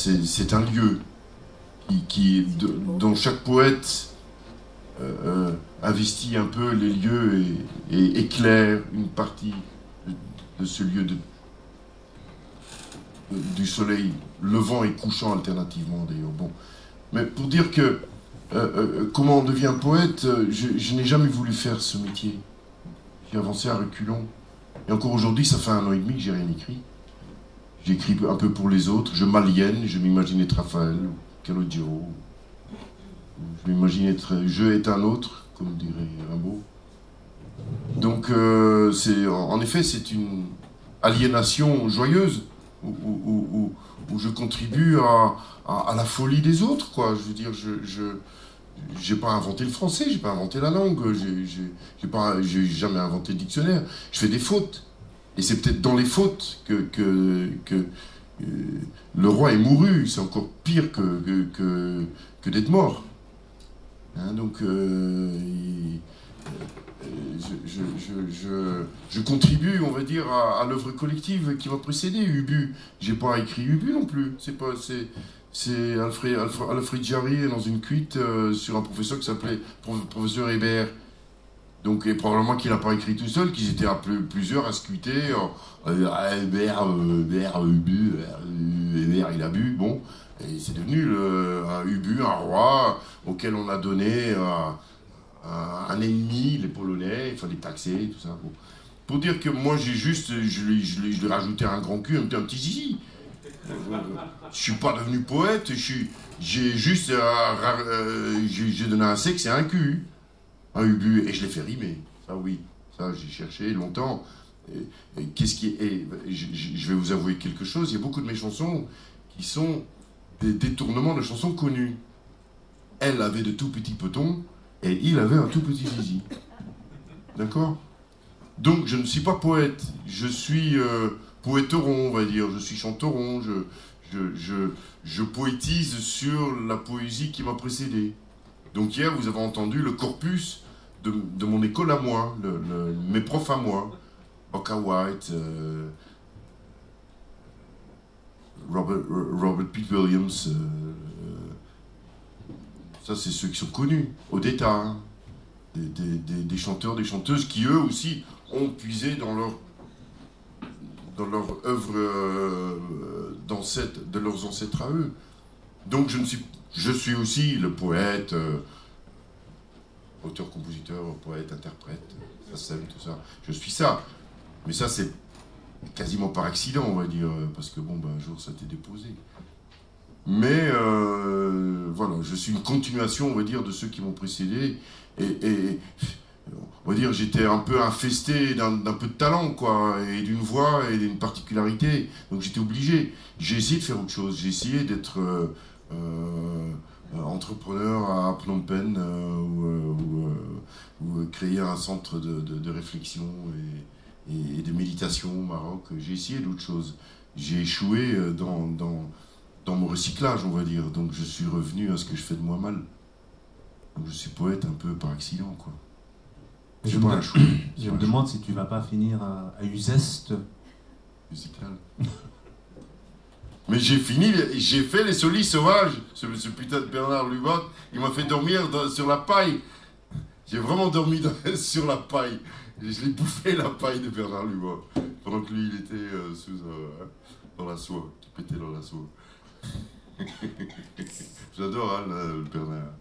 c'est un lieu dont chaque poète investit un peu les lieux et éclaire une partie de ce lieu du soleil levant et couchant alternativement d'ailleurs. Bon. Mais pour dire que comment on devient poète, je n'ai jamais voulu faire ce métier. J'ai avancé à reculons. Et encore aujourd'hui, ça fait 1 an et demi que j'ai rien écrit. J'écris un peu pour les autres, je m'aliène, je m'imagine être Raphaël, ou Calogero. Je m'imagine être je est un autre, comme dirait Rimbaud. Donc, en effet, c'est une aliénation joyeuse où je contribue à la folie des autres, quoi. Je veux dire, j'ai pas inventé le français, j'ai pas inventé la langue, j'ai jamais inventé le dictionnaire. Je fais des fautes. Et c'est peut-être dans les fautes que le roi est mouru. C'est encore pire que d'être mort. Hein, donc, je contribue, on va dire, à l'œuvre collective qui m'a précédé. Ubu, j'ai pas écrit Ubu non plus. C'est Alfred Jarry dans une cuite sur un professeur qui s'appelait professeur Hébert. Donc, et probablement qu'il n'a pas écrit tout seul, qu'ils étaient plusieurs à se cuiter. Hébert, il a bu, bon. Et c'est devenu un Ubu, un roi, auquel on a donné un ennemi, les Polonais, il fallait taxer, tout ça. Bon. Pour dire que moi, je lui ai rajouté un grand cul, un petit zizi. Je suis pas devenu poète, j'ai donné un sexe et un cul. Un Ubu, et je l'ai fait rimer. Ça, oui. Ça, j'ai cherché longtemps. Je vais vous avouer quelque chose. Il y a beaucoup de mes chansons qui sont des détournements de chansons connues. Elle avait de tout petits petons, et il avait un tout petit zizi. D'accord? Donc, je ne suis pas poète. Je suis poéteron, on va dire. Je suis chanteron. Je poétise sur la poésie qui m'a précédé. Donc hier, vous avez entendu le corpus de mon école à moi, mes profs à moi, Oscar White, Robert Pete Williams, ça c'est ceux qui sont connus, Odetta, hein, des chanteurs, des chanteuses qui eux aussi ont puisé dans leur œuvre de leurs ancêtres à eux. Donc je suis aussi le poète, auteur, compositeur, poète, interprète, tout ça. Je suis ça. Mais ça, c'est quasiment par accident, on va dire, parce que bon, un jour, ça t'est déposé. Mais voilà, je suis une continuation, on va dire, de ceux qui m'ont précédé. Et on va dire, j'étais un peu infesté d'un peu de talent, quoi, et d'une voix et d'une particularité. Donc j'étais obligé. J'ai essayé de faire autre chose. J'ai essayé d'être entrepreneur à Phnom Penh ou créer un centre de réflexion et de méditation au Maroc. J'ai essayé d'autres choses. J'ai échoué dans mon recyclage, on va dire. Donc je suis revenu à ce que je fais de moi mal. Donc je suis poète un peu par accident, quoi. Je me demande si tu vas pas finir à Uzeste. Musical. Mais j'ai fait les solis sauvages. Ce putain de Bernard Lubot, il m'a fait dormir sur la paille. J'ai vraiment dormi sur la paille. Je l'ai bouffé la paille de Bernard Lubot. Pendant que lui, il était dans la soie, qui pétait dans la soie. J'adore, hein, le Bernard.